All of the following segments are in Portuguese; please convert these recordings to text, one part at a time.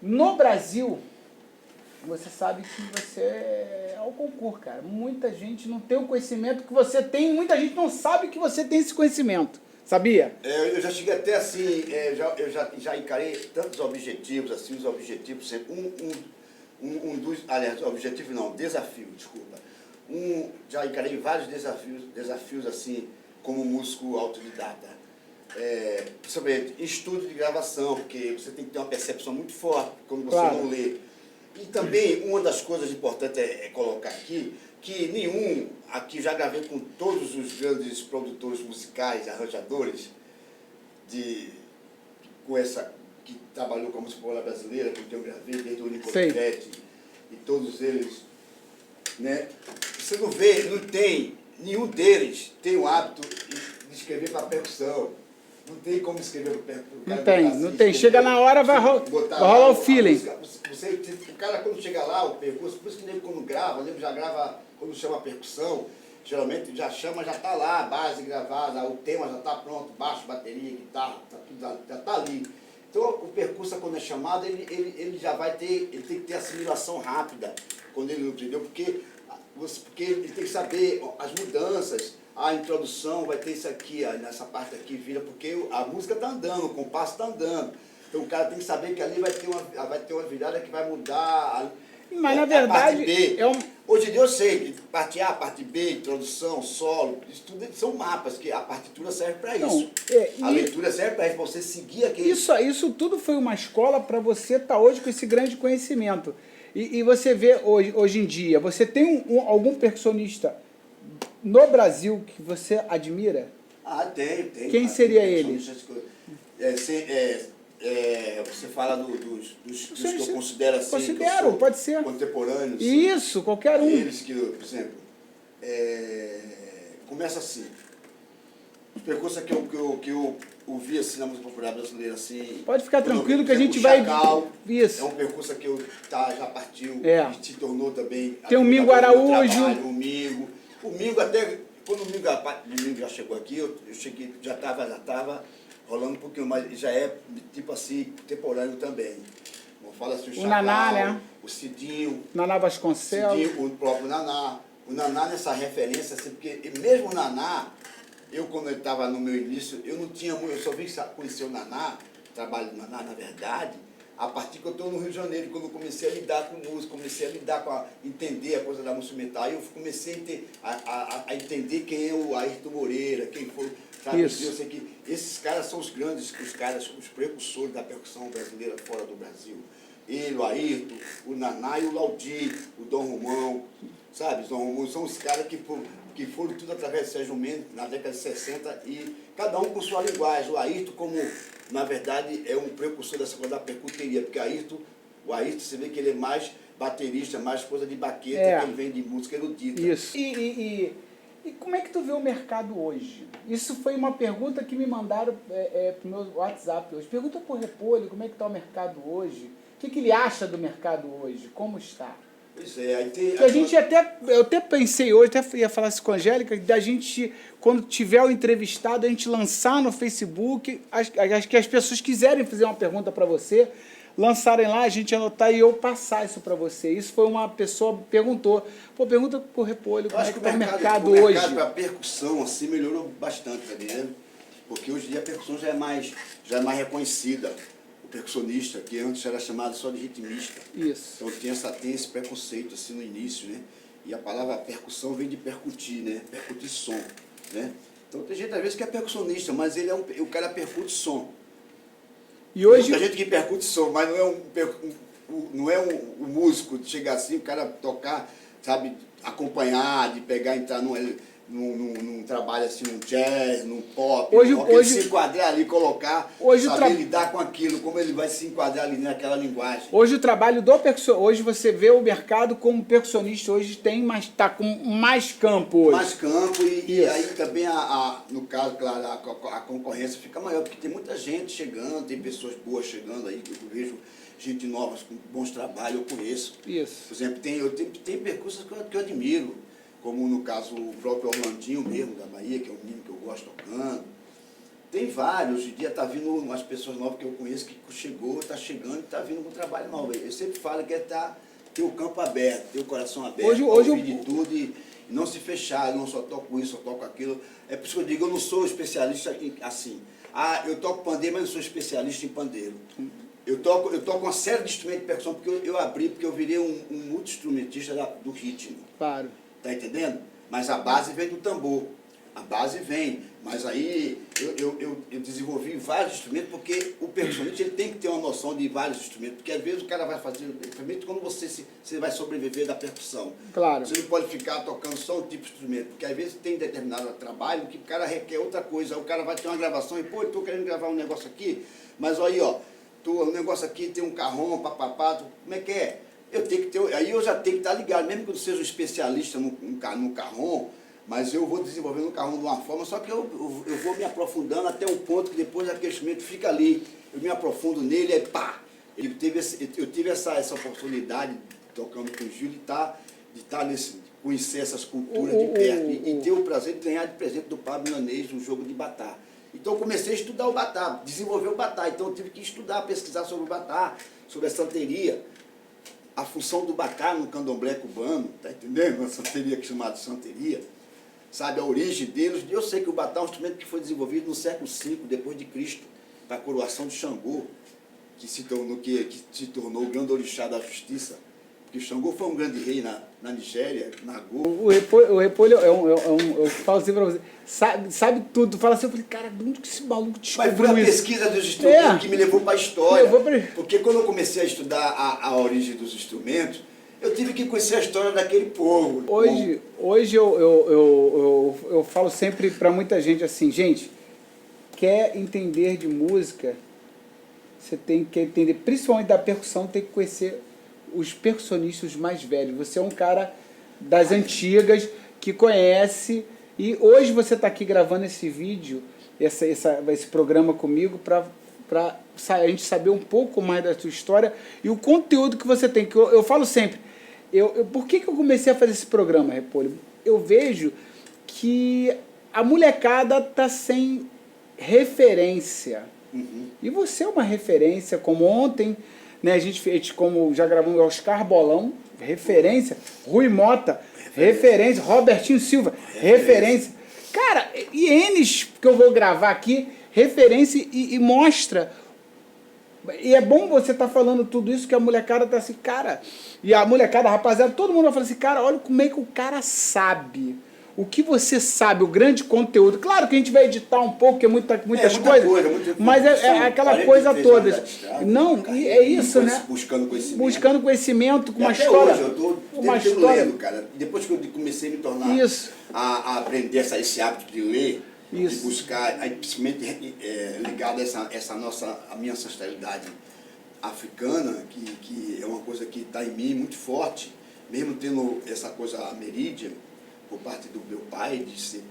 No Brasil, você sabe que você é o concurso, cara. Muita gente não tem o conhecimento que você tem, muita gente não sabe que você tem esse conhecimento. Sabia? Eu já cheguei até assim, eu já encarei tantos objetivos, assim, os objetivos sempre. Aliás, objetivo não, desafio, desculpa. Já encarei vários desafios assim, como músico autodidata. Principalmente estúdio de gravação, porque você tem que ter uma percepção muito forte quando você não lê. E também, uma das coisas importantes é colocar aqui, que nenhum, aqui já gravei com todos os grandes produtores musicais, arranjadores, que trabalhou com a música popular brasileira, que eu gravei, desde o Nico Olivetti e todos eles, né? Você não vê, não tem, nenhum deles tem o hábito de escrever para percussão. Não tem como escrever para percussão. Não tem. Chega na hora, vai rolar o feeling. O cara, quando chega lá, o percurso, por isso que ele quando grava, ele já grava, quando chama a percussão, geralmente já está lá, a base gravada, o tema já está pronto, baixo, bateria, guitarra, já está ali. Então, o percurso, quando é chamado, ele já vai ter, ele tem que ter assimilação rápida, quando ele não entendeu, porque ele tem que saber as mudanças, a introdução vai ter isso aqui, nessa parte aqui vira, porque a música está andando, o compasso está andando. Então o cara tem que saber que ali vai ter uma virada que vai mudar. Mas na verdade, hoje em dia eu sei que parte A, parte B, introdução, solo, isso tudo são mapas, que a partitura serve para isso. A leitura serve para isso, para você seguir aquele... Isso tudo foi uma escola para você estar hoje com esse grande conhecimento. E você vê hoje em dia, você tem algum percussionista no Brasil que você admira? Tem. Quem seria ele? Você fala dos que eu considero assim, considero, pode ser contemporâneos. Isso, qualquer um. Eles que, por exemplo, começa assim. Os percursos que eu ouvi assim, na música popular brasileira. Assim, pode ficar tranquilo que a gente vai... Isso. É um percurso que já partiu, que se tornou também... Tem o Mingo Araújo. O Mingo até... Quando o Mingo já chegou aqui, eu cheguei, já estava rolando um pouquinho, mas já é tipo assim, contemporâneo também. Fala assim, o Chacal, Naná, né? O Cidinho. Naná Vasconcelos. O próprio Naná. O Naná nessa referência, assim, porque mesmo o Naná, quando ele estava no meu início, eu só vim conhecer o Naná, o trabalho do Naná, na verdade, a partir que eu estou no Rio de Janeiro, quando eu comecei a lidar com música, comecei a lidar entender a coisa da música metal, aí eu comecei a entender quem é o Ayrton Moreira, quem foi, sabe? Isso. Eu sei que esses caras são os grandes, os precursores da percussão brasileira fora do Brasil. Ele, o Ayrton, o Naná e o Laudi, o Dom Romão, sabe? Os Dom Romão são os caras que foram tudo através de Sérgio Mendes, na década de 60, e cada um com sua linguagem. O Ayrton, como, na verdade, é um precursor dessa coisa da percuteria, porque o Ayrton, você vê que ele é mais baterista, mais coisa de baqueta, que ele vem de música erudita. Isso. E como é que tu vê o mercado hoje? Isso foi uma pergunta que me mandaram pro meu WhatsApp hoje. Pergunta pro Repolho como é que está o mercado hoje, o que ele acha do mercado hoje, como está? Pois é, aí tem... Eu até pensei hoje, até ia falar isso com a Angélica, da gente, quando tiver o entrevistado, a gente lançar no Facebook, acho que as pessoas quiserem fazer uma pergunta para você, lançarem lá, a gente anotar e eu passar isso para você. Isso foi uma pessoa que perguntou. Pergunta pro Repolho como é que está o mercado hoje. O mercado para percussão, assim, melhorou bastante, tá vendo? Porque hoje em dia a percussão já é mais reconhecida. Percussionista, que antes era chamado só de ritmista. Isso. Então tem esse preconceito assim no início, né? E a palavra percussão vem de percutir, né? Percutir som, né? Então tem gente às vezes que é percussionista, mas o cara percute som. E hoje... Tem gente que percute som, mas não é um músico de chegar assim, o cara tocar, sabe, acompanhar, de pegar, entrar num trabalho assim, num jazz, num pop, ele se enquadrar ali, colocar, saber lidar com aquilo, como ele vai se enquadrar ali naquela linguagem. Hoje o trabalho do percussionista, hoje você vê o mercado como percussionista, hoje está com mais campo hoje. Mais campo e aí também, no caso, claro, a concorrência fica maior, porque tem muita gente chegando, tem pessoas boas chegando aí, que eu vejo gente nova com bons trabalhos, eu conheço. Isso. Por exemplo, tem percursos que eu admiro, como no caso o próprio Orlandinho mesmo, da Bahia, que é um menino que eu gosto tocando. Tem vários. Hoje em dia tá vindo umas pessoas novas que eu conheço que está chegando e está vindo com trabalho novo. Eu sempre falo que é ter o campo aberto, ter o coração aberto, Hoje ouvir de tudo e não se fechar, eu não só toco isso, só toco aquilo. É por isso que eu digo, eu não sou especialista assim. Ah, eu toco pandeiro, mas não sou especialista em pandeiro. Eu toco uma série de instrumentos de percussão porque porque eu virei um multi-instrumentista do ritmo. Claro. Tá entendendo? Mas a base vem do tambor. A base vem. Mas aí eu desenvolvi vários instrumentos porque o percussionista ele tem que ter uma noção de vários instrumentos. Porque às vezes o cara vai fazer, principalmente quando você vai sobreviver da percussão. Claro. Você não pode ficar tocando só um tipo de instrumento. Porque às vezes tem determinado trabalho que o cara requer outra coisa. Aí o cara vai ter uma gravação e, pô, eu tô querendo gravar um negócio aqui, mas aí, ó, o negócio aqui tem um carrom, papapá, como é que é? Eu tenho que ter, aí eu já tenho que estar ligado, mesmo que eu não seja um especialista no carrom, mas eu vou desenvolvendo o carrom de uma forma, só que eu vou me aprofundando até um ponto que depois aquele instrumento fica ali, eu me aprofundo nele, aí pá! Eu tive essa oportunidade, tocando com o Gil, de conhecer essas culturas de perto e ter o prazer de ganhar de presente do Pablo Milanês um jogo de batá. Então eu comecei a estudar o batá, desenvolver o batá, então eu tive que estudar, pesquisar sobre o batá, sobre a santeria, a função do batá no candomblé cubano, tá entendendo? Uma santeria chamada santeria, sabe, a origem deles. Eu sei que o batá é um instrumento que foi desenvolvido no século V depois de Cristo, para a coroação de Xangô, que se tornou o grande orixá da justiça, porque Xangô foi um grande rei na Nigéria, na Go. O Repolho eu falo assim pra você, sabe tudo. Tu fala assim, eu falei, cara, de onde que esse maluco descobriu isso? Mas foi a pesquisa dos instrumentos que me levou para a história. Porque quando eu comecei a estudar a origem dos instrumentos, eu tive que conhecer a história daquele povo. Hoje eu falo sempre para muita gente assim, gente, quer entender de música, você tem que entender, principalmente da percussão, tem que conhecer os percussionistas mais velhos. Você é um cara das antigas que conhece, e hoje você está aqui gravando esse vídeo, esse programa comigo para a gente saber um pouco mais da sua história e o conteúdo que você tem. Que eu falo sempre, por que eu comecei a fazer esse programa, Repolho? Eu vejo que a molecada está sem referência. Uhum. E você é uma referência, como ontem, né, a gente fez, como já gravamos, Oscar Bolão, referência, Rui Mota, referência, Robertinho Silva, referência. Cara, e Enes que eu vou gravar aqui, referência e mostra. E é bom você estar falando tudo isso, que a molecada tá assim, cara, e a molecada, rapaziada, todo mundo vai falar assim, cara, olha como é que o cara sabe. O que você sabe, o grande conteúdo. Claro que a gente vai editar um pouco, que é muitas coisas, mas é aquela coisa toda. Não, é isso, né? Buscando conhecimento. Buscando conhecimento, com uma até história. Hoje, eu estou lendo, cara. Depois que eu comecei a me tornar, a aprender esse hábito de ler, de buscar, aí, principalmente ligado a minha ancestralidade africana, que é uma coisa que está em mim muito forte, mesmo tendo essa coisa ameríndia, por parte do meu pai, de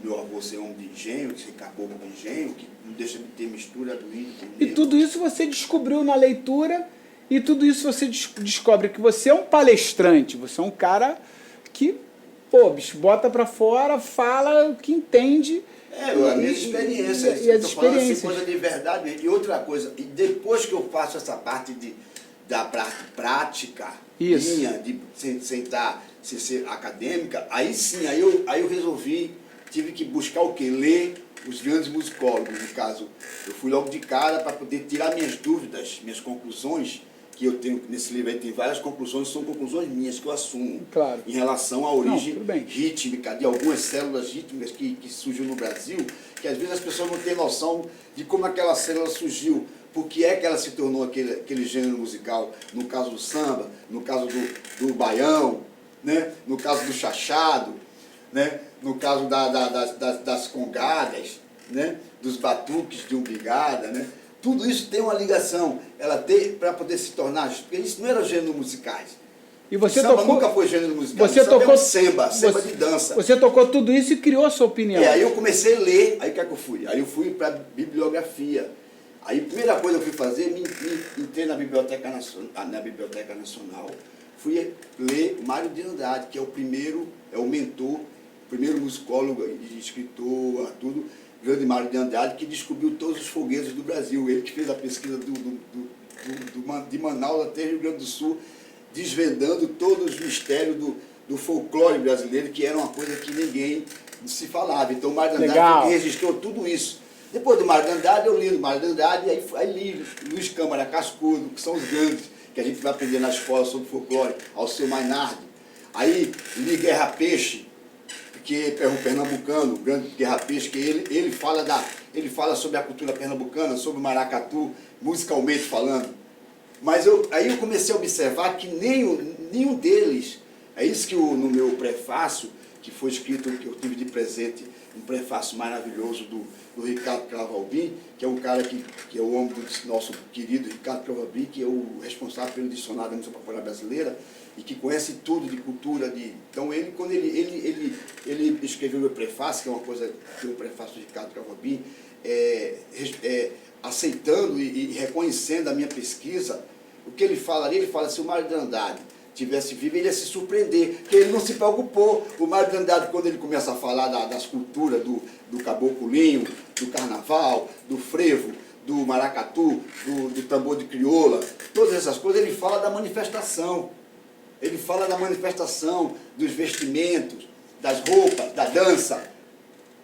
meu avô ser homem de engenho, de ser caboclo de engenho, que não deixa de ter mistura do índio com o negro. E tudo isso você descobriu na leitura, e tudo isso você descobre que você é um palestrante, você é um cara que, pô, bicho, bota pra fora, fala o que entende. A minha experiência. E as experiências. Assim, coisa de verdade. E outra coisa, e depois que eu faço essa parte da prática minha, sem ser acadêmica, aí sim, aí eu resolvi, tive que buscar o quê? Ler os grandes musicólogos, no caso. Eu fui logo de cara para poder tirar minhas dúvidas, minhas conclusões, que eu tenho nesse livro aí, tem várias conclusões, são conclusões minhas que eu assumo, claro, em relação à origem rítmica de algumas células rítmicas que surgiu no Brasil, que às vezes as pessoas não têm noção de como aquela célula surgiu, por que é que ela se tornou aquele gênero musical, no caso do samba, no caso do baião, né? No caso do chachado, né? No caso das congadas, né? Dos batuques de umbigada, né? Tudo isso tem uma ligação, ela tem para poder se tornar, porque isso não era gênero musicais. E você samba tocou, nunca foi gênero musical, você tocou é um samba de dança. Você tocou tudo isso e criou a sua opinião. Aí eu comecei a ler, aí o que é que eu fui? Aí eu fui para bibliografia. Aí a primeira coisa que eu fui fazer, entrei na Biblioteca Nacional, fui ler Mário de Andrade, que é o primeiro, é o mentor, o primeiro musicólogo, escritor, tudo, grande Mário de Andrade, que descobriu todos os foguetes do Brasil. Ele que fez a pesquisa de Manaus até Rio Grande do Sul, desvendando todos os mistérios do folclore brasileiro, que era uma coisa que ninguém se falava. Então o Mário de Andrade registrou tudo isso. Depois do Mário de Andrade, eu li o Mário de Andrade, aí li Luiz Câmara Cascudo, que são os grandes, que a gente vai aprender na escola sobre folclore, Alceu Mainardi. Aí li Guerra Peixe, que é um pernambucano, o grande Guerra Peixe, que ele fala sobre a cultura pernambucana, sobre o maracatu, musicalmente falando. Mas aí eu comecei a observar que nenhum deles, é isso que no meu prefácio, que foi escrito, que eu tive de presente, um prefácio maravilhoso do Ricardo Cravo Albim, que é um cara que é o homem do nosso querido Ricardo Cravo Albim, que é o responsável pelo dicionário da música popular brasileira, e que conhece tudo de cultura. Então, quando ele escreveu o meu prefácio, que é uma coisa, que é um prefácio do Ricardo Cravo Albim, aceitando e reconhecendo a minha pesquisa, o que ele fala ali, ele fala, se o Mário de Andrade tivesse vivo, ele ia se surpreender, porque ele não se preocupou. O Mário de Andrade, quando ele começa a falar das culturas do caboclinho, do carnaval, do frevo, do maracatu, do tambor de crioula, todas essas coisas, ele fala da manifestação. Ele fala da manifestação, dos vestimentos, das roupas, da dança,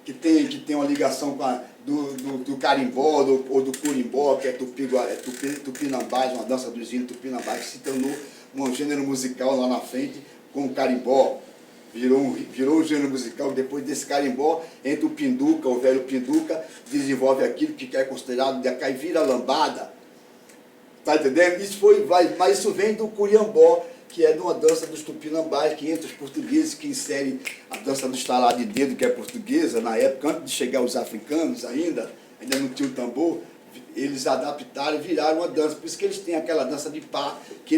que tem uma ligação com do carimbó ou do curimbó, que é tupinambás, uma dança dos índios tupinambás, que se tornou um gênero musical lá na frente com o carimbó. Virou um gênero musical. Depois desse carimbó, entra o pinduca, o velho pinduca, desenvolve aquilo que é considerado de caipira lambada. Tá entendendo? Mas isso vem do curiambó, que é de uma dança dos tupinambás, que entre os portugueses que inserem a dança do estalar de dedo, que é portuguesa, na época, antes de chegar os africanos ainda não tinha o tambor, eles adaptaram e viraram uma dança. Por isso que eles têm aquela dança de pá, que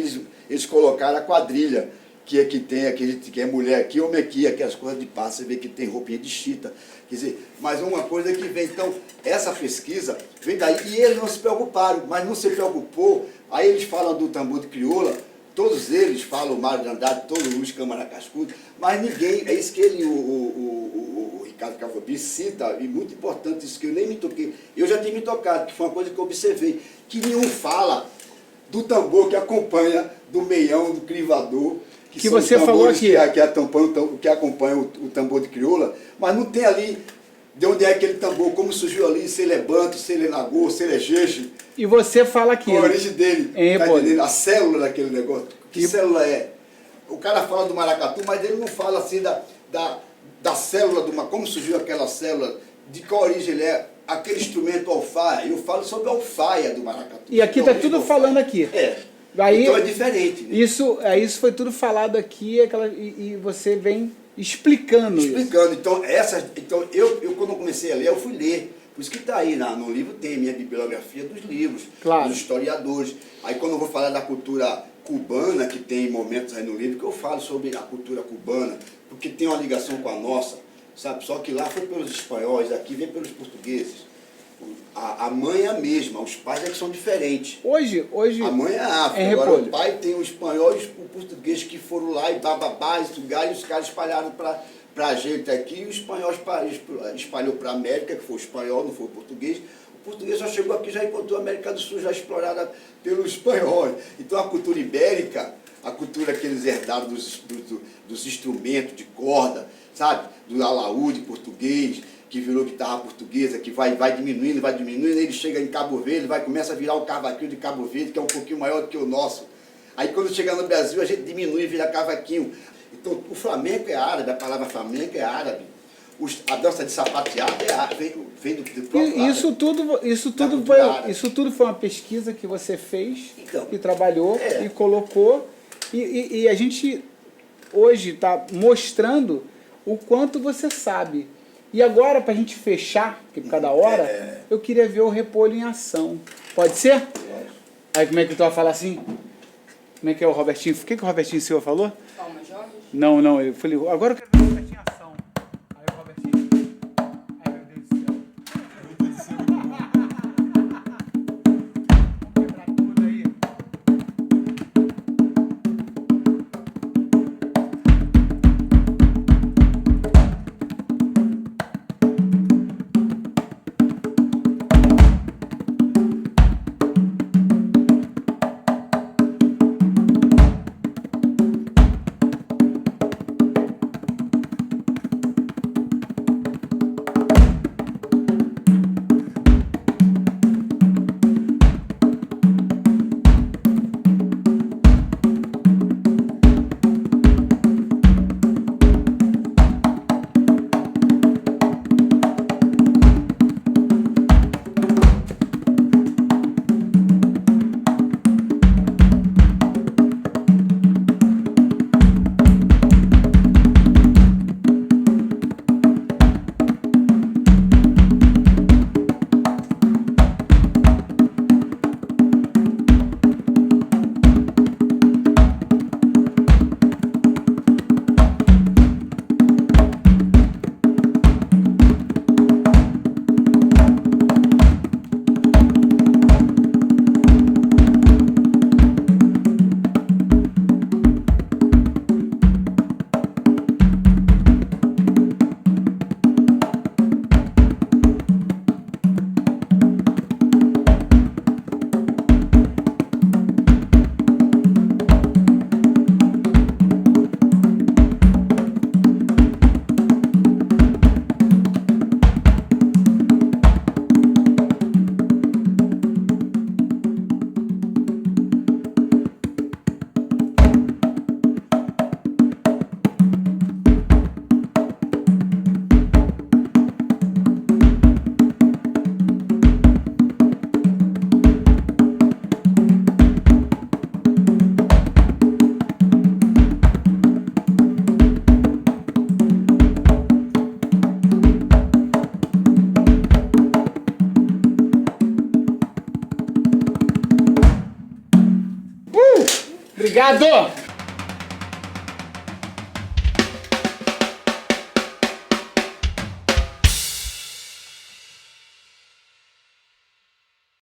eles colocaram a quadrilha, que é mulher aqui, homem aqui, aquelas coisas de pá, você vê que tem roupinha de chita. Quer dizer, mas uma coisa que vem, então, essa pesquisa vem daí, e eles não se preocuparam, mas não se preocupou, aí eles falam do tambor de crioula, todos eles falam o Mário de Andrade, todo o Luiz Câmara Cascudo, mas ninguém, é isso que o Ricardo Cravo Albim cita, e muito importante isso, que eu nem me toquei, eu já tinha me tocado, que foi uma coisa que eu observei, que nenhum fala do tambor que acompanha, do meião, do crivador, que você falou aqui, que acompanha o tambor de crioula, mas não tem ali de onde é aquele tambor, como surgiu ali, se ele é banto, se ele é nagô, se ele é jeje. E você fala aqui. Qual a origem dele? Tá, a célula daquele negócio. Que célula é? O cara fala do maracatu, mas ele não fala assim da célula, como surgiu aquela célula, de qual origem ele é, aquele instrumento alfaia. Eu falo sobre a alfaia do maracatu. E aqui está tudo falando aqui. Aí, então é diferente. Né? Isso foi tudo falado aqui, e você vem explicando isso. Então, eu quando comecei a ler, eu fui ler. Por isso que está aí, no livro tem minha bibliografia dos livros, claro, dos historiadores. Aí quando eu vou falar da cultura cubana, que tem momentos aí no livro, que eu falo sobre a cultura cubana, porque tem uma ligação com a nossa, sabe? Só que lá foi pelos espanhóis, aqui vem pelos portugueses. A mãe é a mesma, os pais é que são diferentes. Hoje a mãe é a África, agora o pai tem o espanhol e o português que foram lá e bababá, e os caras espalharam para a gente aqui, e o espanhol espalhou para a América, que foi o espanhol, não foi o português. O português só chegou aqui, já encontrou a América do Sul já explorada pelos espanhóis. Então a cultura ibérica, a cultura que eles herdaram dos instrumentos de corda, sabe? Do alaúde português, que virou guitarra portuguesa, que vai diminuindo, ele chega em Cabo Verde, começa a virar o cavaquinho de Cabo Verde, que é um pouquinho maior do que o nosso. Aí quando chega no Brasil, a gente diminui e vira cavaquinho. Então o flamenco é árabe, a palavra flamenco é árabe. A dança de sapateado vem do próprio árabe. Isso tudo foi uma pesquisa que você fez, que trabalhou e colocou, e a gente hoje está mostrando o quanto você sabe. E agora, para a gente fechar, porque cada hora, eu queria ver o Repolho em ação. Pode ser? Aí como é que tu vai falar assim? Como é que é o Robertinho? O que o Robertinho Silva falou? Palma Jorge? Não, eu falei, agora eu quero ver o Robertinho em ação. Aí o Robertinho... Ai, meu Deus do céu. Vamos quebrar tudo aí. Obrigado!